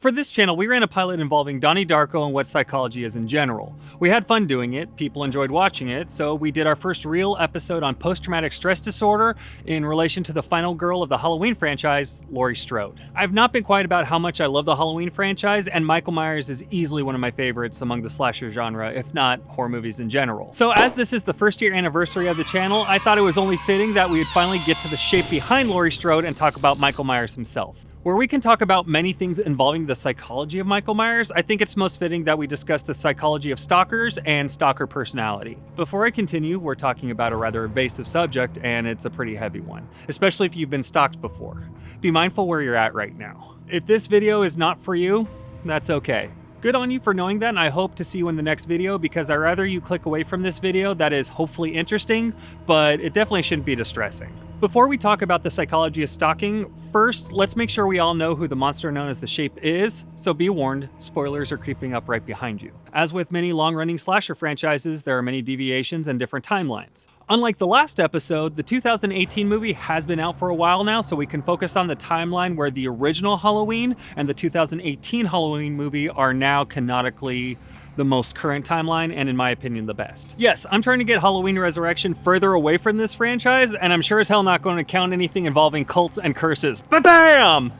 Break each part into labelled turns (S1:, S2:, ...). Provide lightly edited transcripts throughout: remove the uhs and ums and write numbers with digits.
S1: For this channel, we ran a pilot involving Donnie Darko and what psychology is in general. We had fun doing it, people enjoyed watching it, so we did our first real episode on post-traumatic stress disorder in relation to the final girl of the Halloween franchise, Laurie Strode. I've not been quiet about how much I love the Halloween franchise, and Michael Myers is easily one of my favorites among the slasher genre, if not horror movies in general. So as this is the first year anniversary of the channel, I thought it was only fitting that we would finally get to the shape behind Laurie Strode and talk about Michael Myers himself. Where we can talk about many things involving the psychology of Michael Myers, I think it's most fitting that we discuss the psychology of stalkers and stalker personality. Before I continue, we're talking about a rather evasive subject, and it's a pretty heavy one, especially if you've been stalked before. Be mindful where you're at right now. If this video is not for you, that's okay. Good on you for knowing that, and I hope to see you in the next video, because I'd rather you click away from this video that is hopefully interesting, but it definitely shouldn't be distressing. Before we talk about the psychology of stalking, first, let's make sure we all know who the monster known as the Shape is, so be warned, spoilers are creeping up right behind you. As with many long-running slasher franchises, there are many deviations and different timelines. Unlike the last episode, the 2018 movie has been out for a while now, so we can focus on the timeline where the original Halloween and the 2018 Halloween movie are now canonically the most current timeline, and in my opinion, the best. Yes, I'm trying to get Halloween Resurrection further away from this franchise, and I'm sure as hell not going to count anything involving cults and curses. Ba-bam!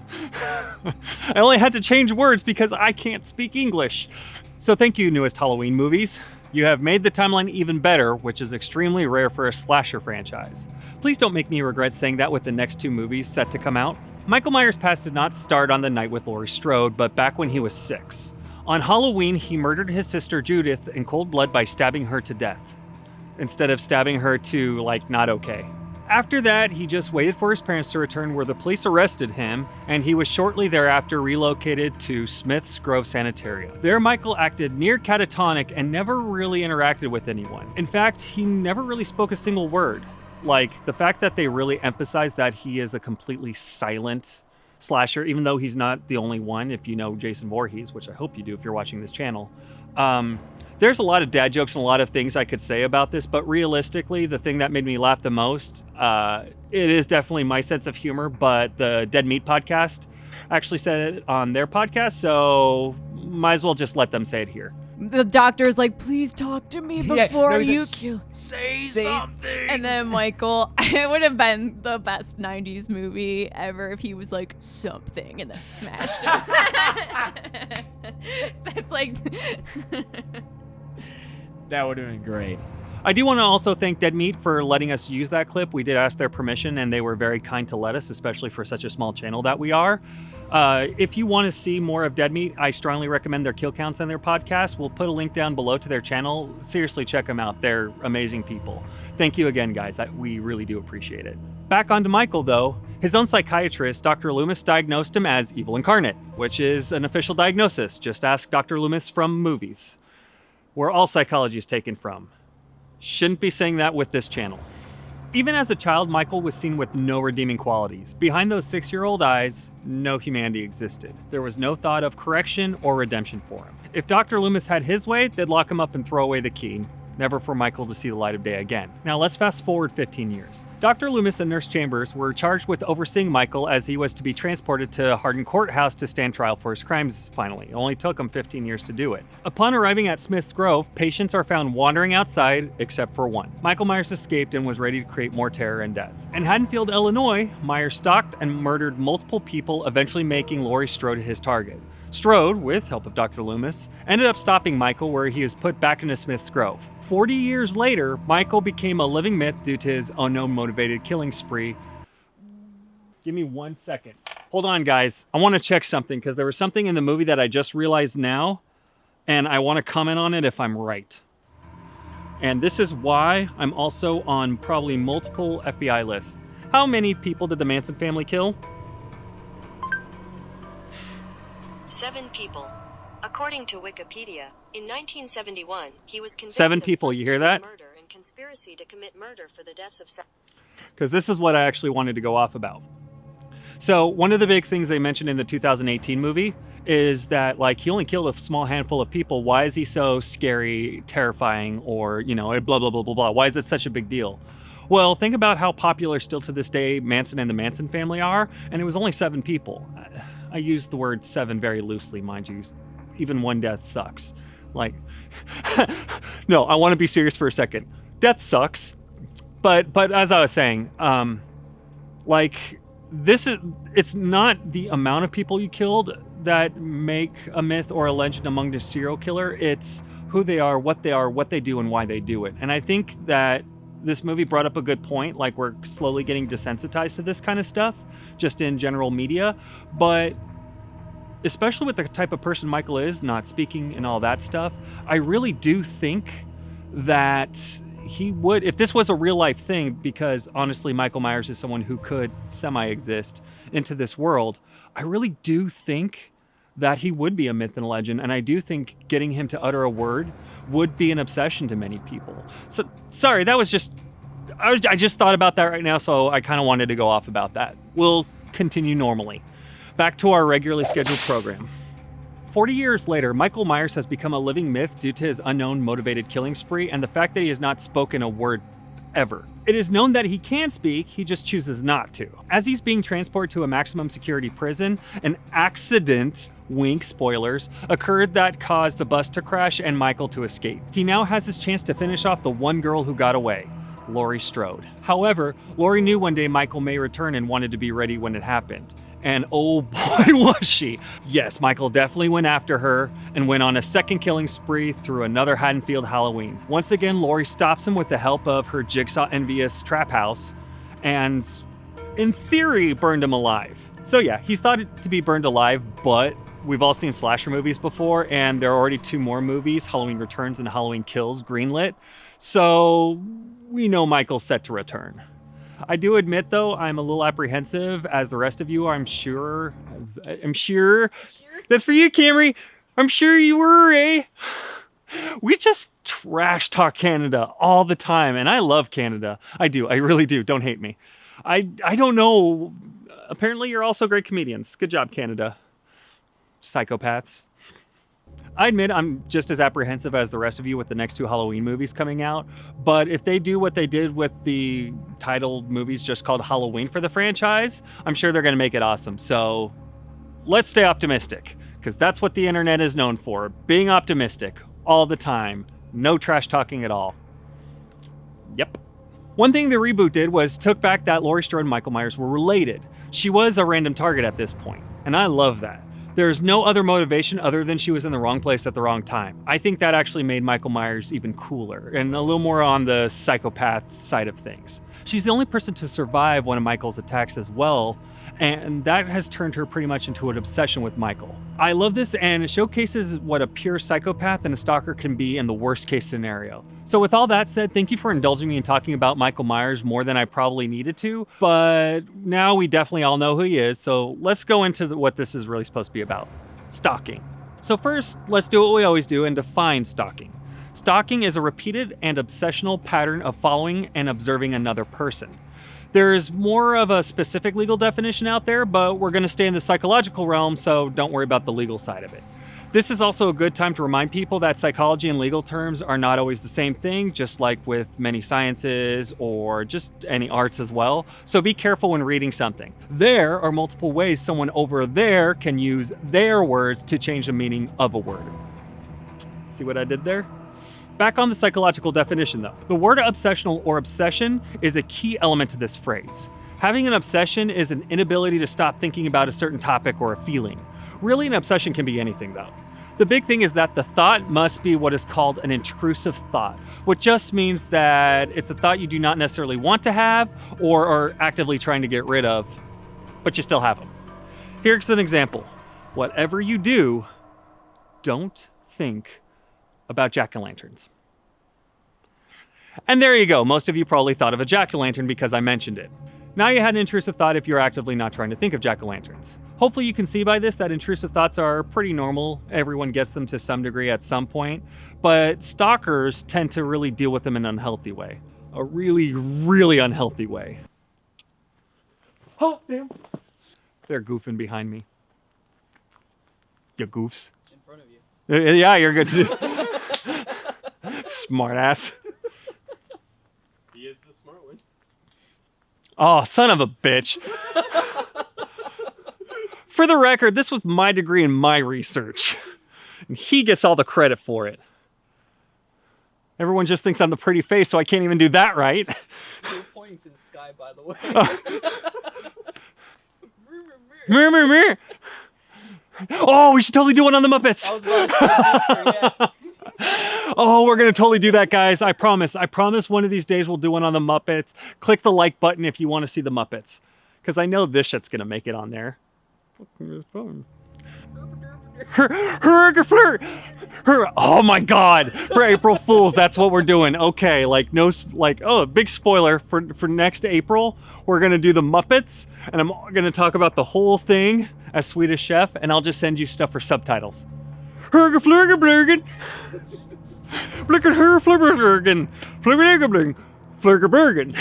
S1: I only had to change words because I can't speak English. So thank you, newest Halloween movies. You have made the timeline even better, which is extremely rare for a slasher franchise. Please don't make me regret saying that with the next two movies set to come out. Michael Myers' past did not start on the night with Laurie Strode, but back when he was 6. On Halloween, he murdered his sister Judith in cold blood by stabbing her to death, instead of stabbing her to, like, not okay. After that, he just waited for his parents to return, where the police arrested him, and he was shortly thereafter relocated to Smith's Grove Sanitarium. There, Michael acted near catatonic and never really interacted with anyone. In fact, he never really spoke a single word. Like, the fact that they really emphasize that he is a completely silent slasher, even though he's not the only one, if you know Jason Voorhees, which I hope you do if you're watching this channel. There's a lot of dad jokes and a lot of things I could say about this, but realistically, the thing that made me laugh the most, it is definitely my sense of humor, but the Dead Meat podcast actually said it on their podcast, so might as well just let them say it here.
S2: The doctor's like, please talk to me before you kill.
S1: Say something.
S2: And then Michael, it would have been the best 90s movie ever if he was like, something, and then smashed him. That's like...
S3: That would have been great.
S1: I do want to also thank Dead Meat for letting us use that clip. We did ask their permission, and they were very kind to let us, especially for such a small channel that we are. If you want to see more of Dead Meat, I strongly recommend their kill counts on their podcast. We'll put a link down below to their channel. Seriously, check them out. They're amazing people. Thank you again, guys. We really do appreciate it. Back on to Michael, though. His own psychiatrist, Dr. Loomis, diagnosed him as evil incarnate, which is an official diagnosis. Just ask Dr. Loomis from movies, where all psychology is taken from. Shouldn't be saying that with this channel. Even as a child, Michael was seen with no redeeming qualities. Behind those 6-year-old eyes, no humanity existed. There was no thought of correction or redemption for him. If Dr. Loomis had his way, they'd lock him up and throw away the key, never for Michael to see the light of day again. Now let's fast forward 15 years. Dr. Loomis and Nurse Chambers were charged with overseeing Michael as he was to be transported to Hardin Courthouse to stand trial for his crimes finally. It only took him 15 years to do it. Upon arriving at Smith's Grove, patients are found wandering outside except for one. Michael Myers escaped and was ready to create more terror and death. In Haddonfield, Illinois, Myers stalked and murdered multiple people, eventually making Laurie Strode his target. Strode, with help of Dr. Loomis, ended up stopping Michael, where he was put back into Smith's Grove. 40 years later, Michael became a living myth due to his unknown motivated killing spree. Give me 1 second. Hold on, guys. I want to check something, because there was something in the movie that I just realized now, and I want to comment on it if I'm right. And this is why I'm also on probably multiple FBI lists. How many people did the Manson family kill?
S4: 7 people. According to Wikipedia, in 1971, he was convicted
S1: 7
S4: of
S1: people, you hear that?
S4: murder and conspiracy to commit murder for the deaths of...
S1: Because this is what I actually wanted to go off about. So one of the big things they mentioned in the 2018 movie is that, like, he only killed a small handful of people. Why is he so scary, terrifying, or, you know, blah, blah, blah, blah, blah. Why is it such a big deal? Well, think about how popular still to this day Manson and the Manson family are, and it was only 7 people. I use the word 7 very loosely, mind you. Even one death sucks. Like, no, I want to be serious for a second. Death sucks. But as I was saying, like, it's not the amount of people you killed that make a myth or a legend among the serial killer. It's who they are, what they do, and why they do it. And I think that this movie brought up a good point. Like, we're slowly getting desensitized to this kind of stuff, just in general media. But especially with the type of person Michael is, not speaking and all that stuff, I really do think that he would, if this was a real life thing, because honestly, Michael Myers is someone who could semi-exist into this world, I really do think that he would be a myth and a legend. And I do think getting him to utter a word would be an obsession to many people. So, sorry, that was just, I just thought about that right now, so I kind of wanted to go off about that. We'll continue normally. Back to our regularly scheduled program. 40 years later, Michael Myers has become a living myth due to his unknown motivated killing spree and the fact that he has not spoken a word ever. It is known that he can speak, he just chooses not to. As he's being transported to a maximum security prison, an accident, wink spoilers, occurred that caused the bus to crash and Michael to escape. He now has his chance to finish off the one girl who got away, Laurie Strode. However, Laurie knew one day Michael may return and wanted to be ready when it happened. And oh boy, was she. Yes, Michael definitely went after her and went on a second killing spree through another Haddonfield Halloween. Once again, Laurie stops him with the help of her Jigsaw-envious trap house and, in theory, burned him alive. So yeah, he's thought to be burned alive, but we've all seen slasher movies before, and there are already 2 more movies, Halloween Returns and Halloween Kills, greenlit. So we know Michael's set to return. I do admit, though, I'm a little apprehensive, as the rest of you, I'm sure. That's for you, Camry. I'm sure you were, eh? We just trash talk Canada all the time, and I love Canada. I do. I really do. Don't hate me. I don't know. Apparently, you're also great comedians. Good job, Canada. Psychopaths. I admit I'm just as apprehensive as the rest of you with the next 2 Halloween movies coming out, but if they do what they did with the titled movies just called Halloween for the franchise, I'm sure they're going to make it awesome. So let's stay optimistic, because that's what the internet is known for, being optimistic all the time. No trash talking at all. Yep. One thing the reboot did was took back that Laurie Strode and Michael Myers were related. She was a random target at this point, and I love that. There's no other motivation other than she was in the wrong place at the wrong time. I think that actually made Michael Myers even cooler and a little more on the psychopath side of things. She's the only person to survive one of Michael's attacks as well, and that has turned her pretty much into an obsession with Michael. I love this, and it showcases what a pure psychopath and a stalker can be in the worst case scenario. So with all that said, thank you for indulging me in talking about Michael Myers more than I probably needed to, but now we definitely all know who he is, so let's go into what this is really supposed to be about. Stalking. So first, let's do what we always do and define stalking. Stalking is a repeated and obsessional pattern of following and observing another person. There's more of a specific legal definition out there, but we're going to stay in the psychological realm, so don't worry about the legal side of it. This is also a good time to remind people that psychology and legal terms are not always the same thing, just like with many sciences or just any arts as well. So be careful when reading something. There are multiple ways someone over there can use their words to change the meaning of a word. See what I did there? Back on the psychological definition though. The word obsessional or obsession is a key element to this phrase. Having an obsession is an inability to stop thinking about a certain topic or a feeling. Really, an obsession can be anything though. The big thing is that the thought must be what is called an intrusive thought, which just means that it's a thought you do not necessarily want to have or are actively trying to get rid of, but you still have them. Here's an example. Whatever you do, don't think about jack-o'-lanterns. And there you go. Most of you probably thought of a jack-o'-lantern because I mentioned it. Now you had an intrusive thought if you're actively not trying to think of jack-o'-lanterns. Hopefully you can see by this that intrusive thoughts are pretty normal. Everyone gets them to some degree at some point, but stalkers tend to really deal with them in an unhealthy way. A really, really unhealthy way. Oh, damn. They're goofing behind me. You goofs.
S3: In front of you.
S1: Yeah, you're good to do. Smart ass.
S3: He is the smart one.
S1: Oh, son of a bitch. For the record, this was my degree and my research. And he gets all the credit for it. Everyone just thinks I'm the pretty face, so I can't even do that right.
S3: You're pointing to the sky, by the way.
S1: Oh, we should totally do one on the Muppets.
S3: I was about to say,
S1: Oh, we're going to totally do that, guys. I promise. I promise one of these days we'll do one on the Muppets. Click the like button if you want to see the Muppets. Because I know this shit's going to make it on there. Oh my God! For April Fools, that's what we're doing. Okay, big spoiler for next April, we're gonna do the Muppets, and I'm gonna talk about the whole thing as Swedish Chef, and I'll just send you stuff for subtitles. Flurgerblurgen, Flurgerblurgen, Flurgerblurgen.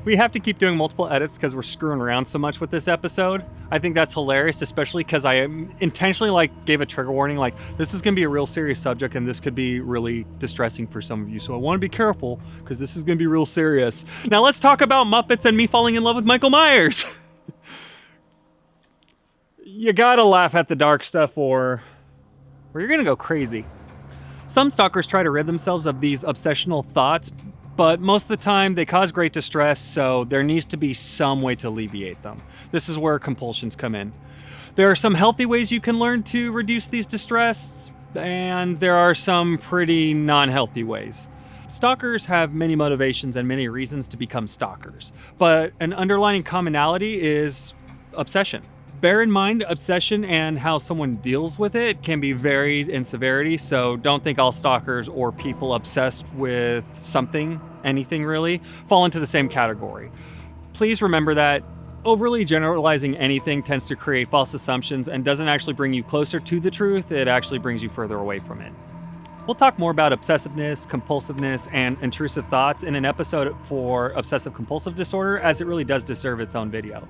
S1: We have to keep doing multiple edits because we're screwing around so much with this episode. I think that's hilarious, especially because I intentionally gave a trigger warning, this is going to be a real serious subject and this could be really distressing for some of you. So I want to be careful because this is going to be real serious. Now let's talk about Muppets and me falling in love with Michael Myers. You gotta laugh at the dark stuff or you're going to go crazy. Some stalkers try to rid themselves of these obsessional thoughts, but most of the time they cause great distress, so there needs to be some way to alleviate them. This is where compulsions come in. There are some healthy ways you can learn to reduce these distress, and there are some pretty non-healthy ways. Stalkers have many motivations and many reasons to become stalkers, but an underlying commonality is obsession. Bear in mind, obsession and how someone deals with it can be varied in severity, so don't think all stalkers or people obsessed with something, anything really, fall into the same category. Please remember that overly generalizing anything tends to create false assumptions and doesn't actually bring you closer to the truth, it actually brings you further away from it. We'll talk more about obsessiveness, compulsiveness, and intrusive thoughts in an episode for obsessive-compulsive disorder, as it really does deserve its own video.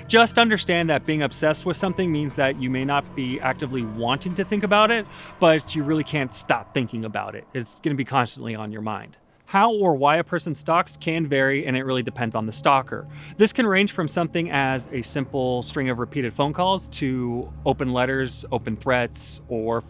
S1: Just understand that being obsessed with something means that you may not be actively wanting to think about it, but you really can't stop thinking about it. It's going to be constantly on your mind. How or why a person stalks can vary, and it really depends on the stalker. This can range from something as a simple string of repeated phone calls to open letters, open threats, or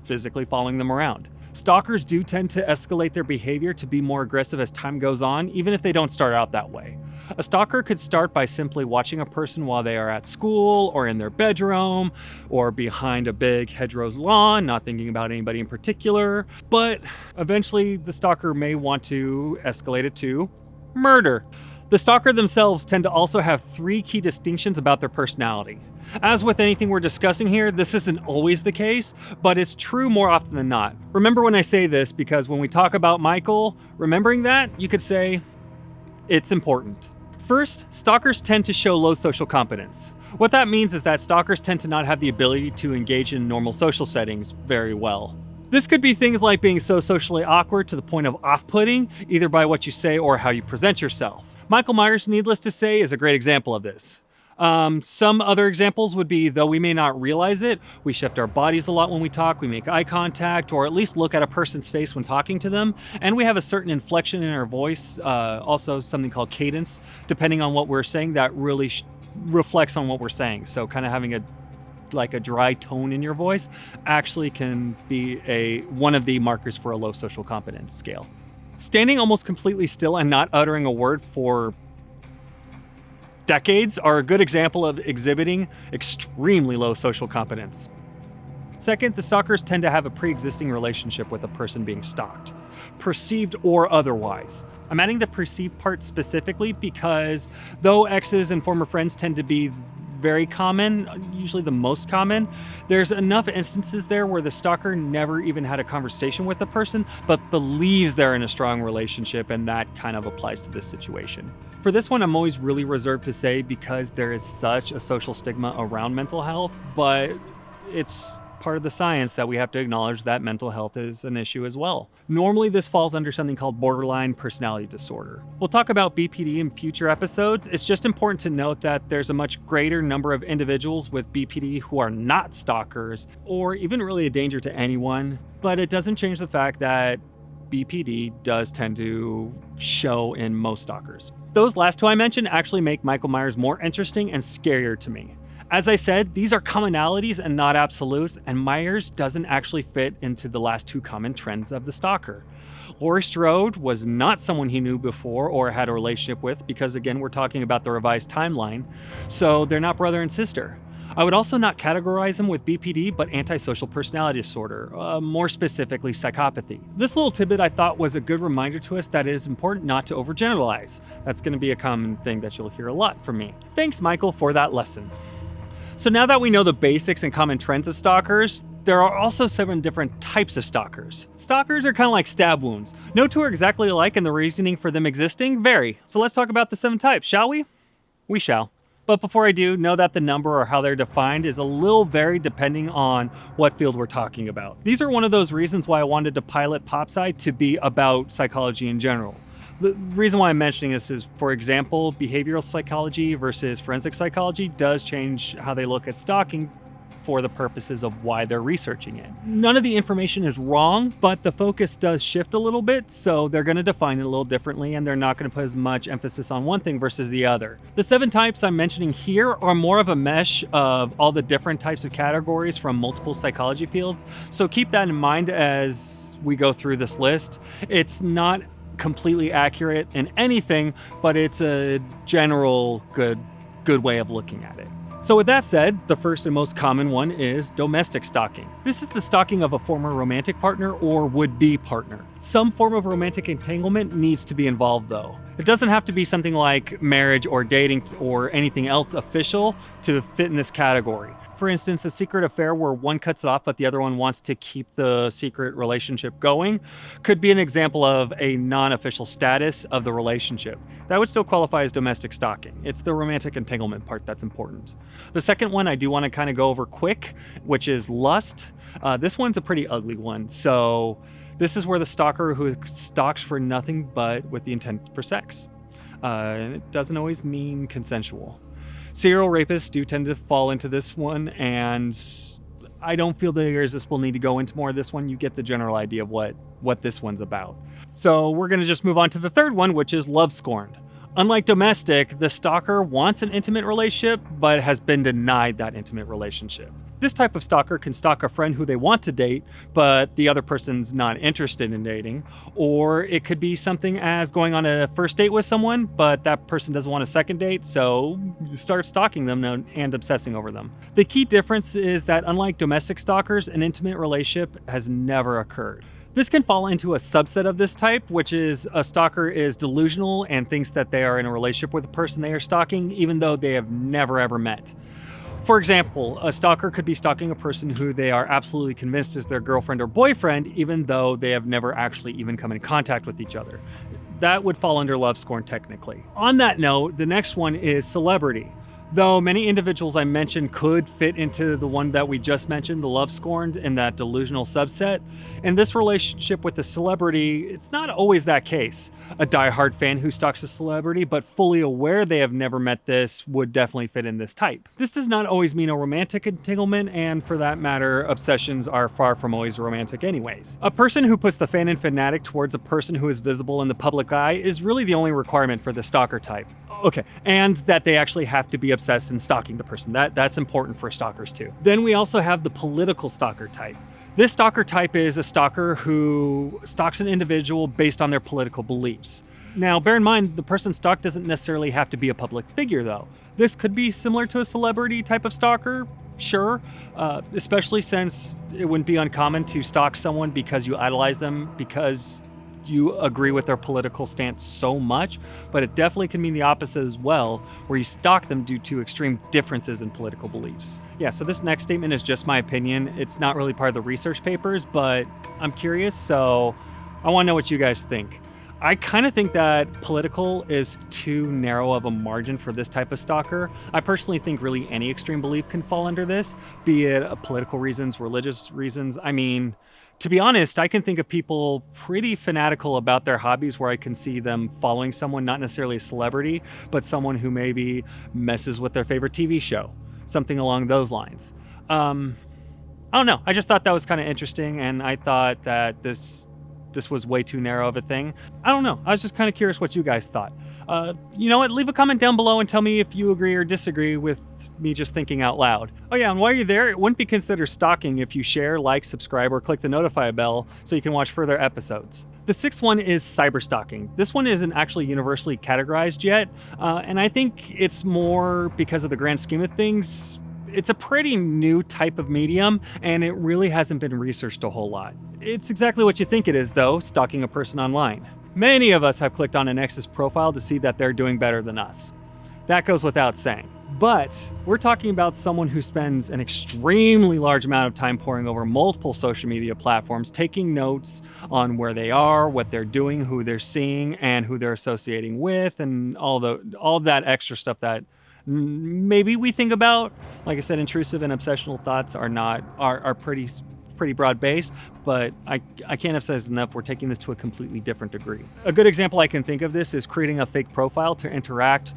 S1: physically following them around. Stalkers do tend to escalate their behavior to be more aggressive as time goes on, even if they don't start out that way. A stalker could start by simply watching a person while they are at school or in their bedroom or behind a big hedgerow's lawn, not thinking about anybody in particular. But eventually the stalker may want to escalate it to murder. The stalker themselves tend to also have 3 key distinctions about their personality. As with anything we're discussing here, this isn't always the case, but it's true more often than not. Remember when I say this, because when we talk about Michael, remembering that, you could say, it's important. First, stalkers tend to show low social competence. What that means is that stalkers tend to not have the ability to engage in normal social settings very well. This could be things like being so socially awkward to the point of off-putting, either by what you say or how you present yourself. Michael Myers, needless to say, is a great example of this. Some other examples would be, though we may not realize it, we shift our bodies a lot when we talk, we make eye contact, or at least look at a person's face when talking to them, and we have a certain inflection in our voice, also something called cadence, depending on what we're saying, that really reflects on what we're saying. So kind of having a dry tone in your voice actually can be one of the markers for a low social competence scale. Standing almost completely still and not uttering a word for decades are a good example of exhibiting extremely low social competence. Second, the stalkers tend to have a pre-existing relationship with a person being stalked, perceived or otherwise. I'm adding the perceived part specifically because though exes and former friends tend to be very common, usually the most common, there's enough instances there where the stalker never even had a conversation with the person, but believes they're in a strong relationship, and that kind of applies to this situation. For this one, I'm always really reserved to say because there is such a social stigma around mental health, but it's part of the science that we have to acknowledge that mental health is an issue as well. Normally, this falls under something called borderline personality disorder. We'll talk about BPD in future episodes. It's just important to note that there's a much greater number of individuals with BPD who are not stalkers or even really a danger to anyone, but it doesn't change the fact that BPD does tend to show in most stalkers. Those last two I mentioned actually make Michael Myers more interesting and scarier to me. As I said, these are commonalities and not absolutes, and Myers doesn't actually fit into the last two common trends of the stalker. Laurie Strode was not someone he knew before or had a relationship with because, again, we're talking about the revised timeline, so they're not brother and sister. I would also not categorize them with BPD, but antisocial personality disorder, more specifically psychopathy. This little tidbit I thought was a good reminder to us that it is important not to overgeneralize. That's going to be a common thing that you'll hear a lot from me. Thanks, Michael, for that lesson. So now that we know the basics and common trends of stalkers, there are also 7 different types of stalkers. Stalkers are kind of like stab wounds. No two are exactly alike, and the reasoning for them existing vary. So let's talk about the 7 types, shall we? We shall. But before I do, know that the number or how they're defined is a little varied depending on what field we're talking about. These are one of those reasons why I wanted to pilot Popside to be about psychology in general. The reason why I'm mentioning this is, for example, behavioral psychology versus forensic psychology does change how they look at stalking for the purposes of why they're researching it. None of the information is wrong, but the focus does shift a little bit, so they're going to define it a little differently, and they're not going to put as much emphasis on one thing versus the other. The 7 types I'm mentioning here are more of a mesh of all the different types of categories from multiple psychology fields, so keep that in mind as we go through this list. It's not completely accurate in anything, but it's a general good way of looking at it. So with that said, the first and most common one is domestic stalking. This is the stalking of a former romantic partner or would-be partner. Some form of romantic entanglement needs to be involved though. It doesn't have to be something like marriage or dating or anything else official to fit in this category. For instance, a secret affair where one cuts it off but the other one wants to keep the secret relationship going could be an example of a non-official status of the relationship. That would still qualify as domestic stalking. It's the romantic entanglement part that's important. The second one I do want to kind of go over quick, which is lust. This one's a pretty ugly one. So this is where the stalker who stalks for nothing but with the intent for sex. And it doesn't always mean consensual. Serial rapists do tend to fall into this one, and I don't feel the irresistible need to go into more of this one. You get the general idea of what this one's about. So we're going to just move on to the third one, which is love scorned. Unlike domestic, the stalker wants an intimate relationship, but has been denied that intimate relationship. This type of stalker can stalk a friend who they want to date, but the other person's not interested in dating. Or it could be something as going on a first date with someone, but that person doesn't want a second date, so you start stalking them and obsessing over them. The key difference is that unlike domestic stalkers, an intimate relationship has never occurred. This can fall into a subset of this type, which is a stalker is delusional and thinks that they are in a relationship with the person they are stalking, even though they have never ever met. For example, a stalker could be stalking a person who they are absolutely convinced is their girlfriend or boyfriend, even though they have never actually even come in contact with each other. That would fall under love scorn technically. On that note, the next one is celebrity. Though many individuals I mentioned could fit into the one that we just mentioned, the love scorned, in that delusional subset, in this relationship with a celebrity, it's not always that case. A diehard fan who stalks a celebrity but fully aware they have never met this would definitely fit in this type. This does not always mean a romantic entanglement, and for that matter, obsessions are far from always romantic anyways. A person who puts the fan and fanatic towards a person who is visible in the public eye is really the only requirement for the stalker type. Okay, and that they actually have to be obsessed and stalking the person. That's important for stalkers too. Then we also have the political stalker type. This stalker type is a stalker who stalks an individual based on their political beliefs. Now, bear in mind, the person stalked doesn't necessarily have to be a public figure though. This could be similar to a celebrity type of stalker, sure, especially since it wouldn't be uncommon to stalk someone because you idolize them, because you agree with their political stance so much, but it definitely can mean the opposite as well, where you stalk them due to extreme differences in political beliefs. Yeah, so this next statement is just my opinion. It's not really part of the research papers, but I'm curious, so I want to know what you guys think. I kind of think that political is too narrow of a margin for this type of stalker. I personally think really any extreme belief can fall under this, be it political reasons, religious reasons. I mean, to be honest, I can think of people pretty fanatical about their hobbies where I can see them following someone, not necessarily a celebrity, but someone who maybe messes with their favorite TV show, something along those lines. I don't know. I just thought that was kind of interesting, and I thought that this this was way too narrow of a thing. I don't know. I was just kind of curious what you guys thought. You know what? Leave a comment down below and tell me if you agree or disagree with me just thinking out loud. Oh yeah, and while you're there, it wouldn't be considered stalking if you share, like, subscribe, or click the notify bell so you can watch further episodes. The sixth one is cyberstalking. This one isn't actually universally categorized yet, and I think it's more because of the grand scheme of things. It's a pretty new type of medium, and it really hasn't been researched a whole lot. It's exactly what you think it is, though, stalking a person online. Many of us have clicked on an ex's profile to see that they're doing better than us. That goes without saying. But we're talking about someone who spends an extremely large amount of time poring over multiple social media platforms, taking notes on where they are, what they're doing, who they're seeing, and who they're associating with, and all that extra stuff that maybe we think about. Like I said, intrusive and obsessional thoughts are pretty broad-based, but I can't emphasize enough, we're taking this to a completely different degree. A good example I can think of this is creating a fake profile to interact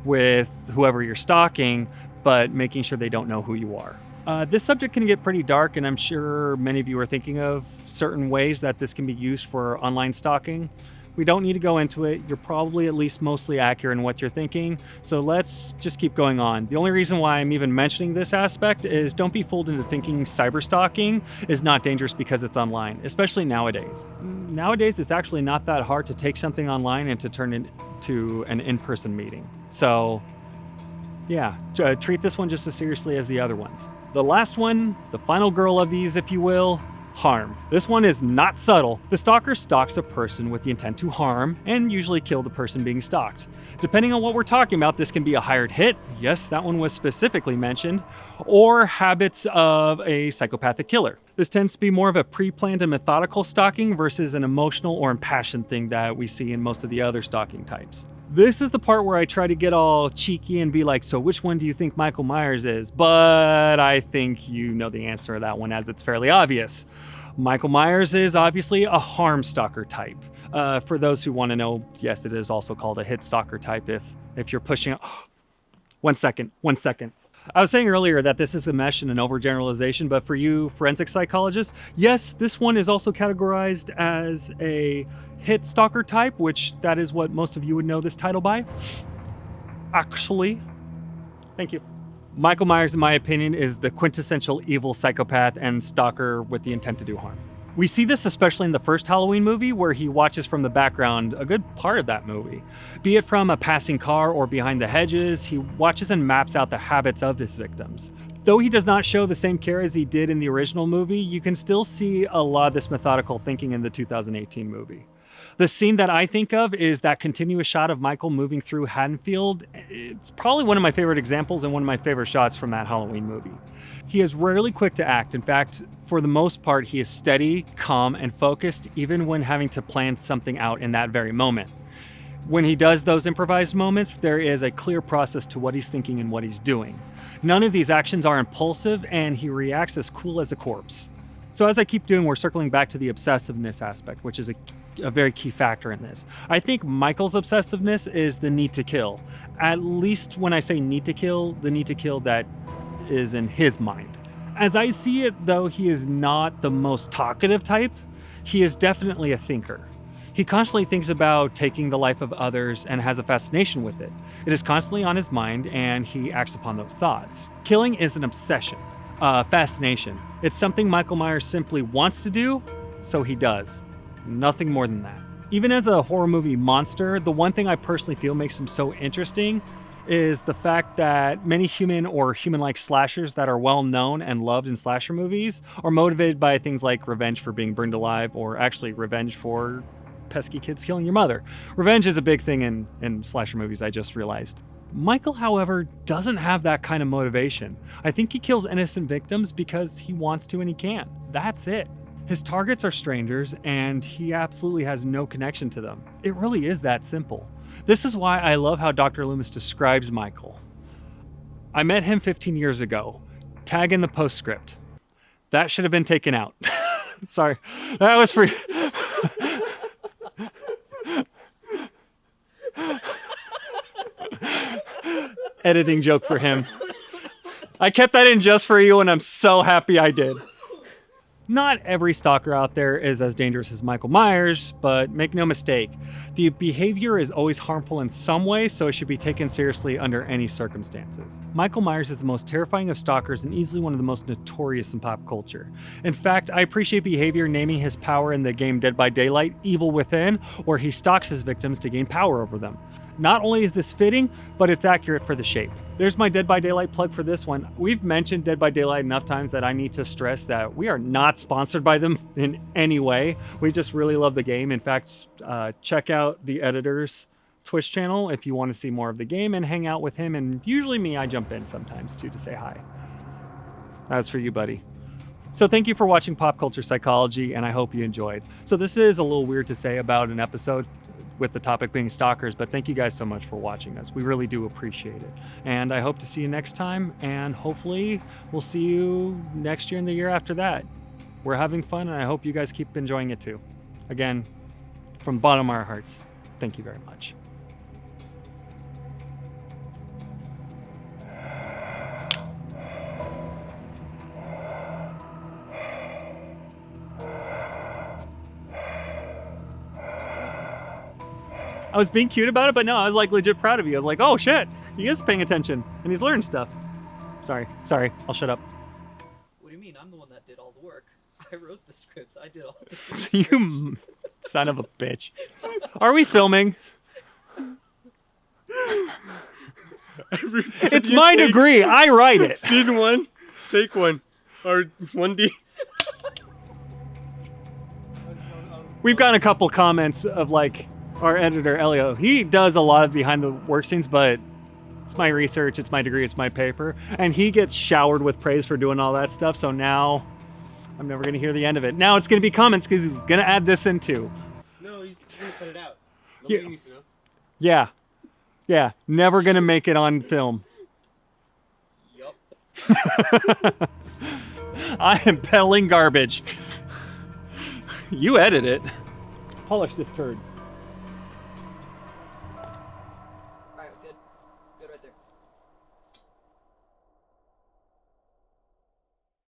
S1: with whoever you're stalking, but making sure they don't know who you are. This subject can get pretty dark, and I'm sure many of you are thinking of certain ways that this can be used for online stalking. We don't need to go into it. You're probably at least mostly accurate in what you're thinking, so let's just keep going on. The only reason why I'm even mentioning this aspect is don't be fooled into thinking cyberstalking is not dangerous because it's online, especially nowadays. Nowadays, it's actually not that hard to take something online and to turn it into an in-person meeting. So yeah, treat this one just as seriously as the other ones. The last one, the final girl of these, if you will, harm. This one is not subtle. The stalker stalks a person with the intent to harm and usually kill the person being stalked. Depending on what we're talking about, this can be a hired hit, yes, that one was specifically mentioned, or habits of a psychopathic killer. This tends to be more of a pre-planned and methodical stalking versus an emotional or impassioned thing that we see in most of the other stalking types. This is the part where I try to get all cheeky and be like, so which one do you think Michael Myers is? But I think you know the answer to that one, as it's fairly obvious. Michael Myers is obviously a harm stalker type. For those who want to know, yes, it is also called a hit stalker type if you're pushing... Oh, one second. I was saying earlier that this is a mesh and an overgeneralization, but for you forensic psychologists, yes, this one is also categorized as a hit stalker type, which that is what most of you would know this title by. Actually, thank you. Michael Myers, in my opinion, is the quintessential evil psychopath and stalker with the intent to do harm. We see this especially in the first Halloween movie, where he watches from the background a good part of that movie. Be it from a passing car or behind the hedges, he watches and maps out the habits of his victims. Though he does not show the same care as he did in the original movie, you can still see a lot of this methodical thinking in the 2018 movie. The scene that I think of is that continuous shot of Michael moving through Haddonfield. It's probably one of my favorite examples and one of my favorite shots from that Halloween movie. He is rarely quick to act. In fact, for the most part, he is steady, calm, and focused, even when having to plan something out in that very moment. When he does those improvised moments, there is a clear process to what he's thinking and what he's doing. None of these actions are impulsive, and he reacts as cool as a corpse. So as I keep doing, we're circling back to the obsessiveness aspect, which is a very key factor in this. I think Michael's obsessiveness is the need to kill. At least when I say need to kill, the need to kill that is in his mind. As I see it, though, he is not the most talkative type. He is definitely a thinker. He constantly thinks about taking the life of others and has a fascination with it. It is constantly on his mind, and he acts upon those thoughts. Killing is an obsession, fascination. It's something Michael Myers simply wants to do, so he does. Nothing more than that. Even as a horror movie monster, the one thing I personally feel makes him so interesting is the fact that many human or human-like slashers that are well known and loved in slasher movies are motivated by things like revenge for being burned alive, or actually revenge for pesky kids killing your mother. Revenge is a big thing in slasher movies, I just realized. Michael, however, doesn't have that kind of motivation. I think he kills innocent victims because he wants to and he can. That's it. His targets are strangers, and he absolutely has no connection to them. It really is that simple. This is why I love how Dr. Loomis describes Michael. I met him 15 years ago. Tag in the postscript. That should have been taken out. Sorry, that was for... Editing joke for him. I kept that in just for you, and I'm so happy I did. Not every stalker out there is as dangerous as Michael Myers, but make no mistake, the behavior is always harmful in some way, so it should be taken seriously under any circumstances. Michael Myers is the most terrifying of stalkers and easily one of the most notorious in pop culture. In fact, I appreciate Behavior naming his power in the game Dead by Daylight Evil Within, where he stalks his victims to gain power over them. Not only is this fitting, but it's accurate for the shape. There's my Dead by Daylight plug for this one. We've mentioned Dead by Daylight enough times that I need to stress that we are not sponsored by them in any way. We just really love the game. In fact, check out the editor's Twitch channel if you want to see more of the game and hang out with him. And usually me, I jump in sometimes too to say hi. That's for you, buddy. So thank you for watching Pop Culture Psychology, and I hope you enjoyed. So this is a little weird to say about an episode with the topic being stalkers, but thank you guys so much for watching us. We really do appreciate it. And I hope to see you next time, and hopefully we'll see you next year and the year after that. We're having fun, and I hope you guys keep enjoying it too. Again, from the bottom of our hearts, thank you very much. I was being cute about it, but no, I was like legit proud of you. I was like, oh shit, he is paying attention and he's learned stuff. Sorry, I'll shut up.
S3: What do you mean? I'm the one that did all the work. I wrote the scripts. I did all the
S1: You son of a bitch. Are we filming? It's my degree. I write it.
S5: Scene 1, take 1. Or 1D.
S1: We've gotten a couple comments of like our editor, Elio. He does a lot of behind the work scenes, but it's my research, it's my degree, it's my paper. And he gets showered with praise for doing all that stuff. So now I'm never going to hear the end of it. Now it's going to be comments because he's going to add this in too.
S5: No, he's going to cut it out.
S1: Yeah.
S5: Nobody needs to know.
S1: Yeah. Yeah. Never going to make it on film.
S3: Yup.
S1: I am peddling garbage. You edit it. Polish this turd.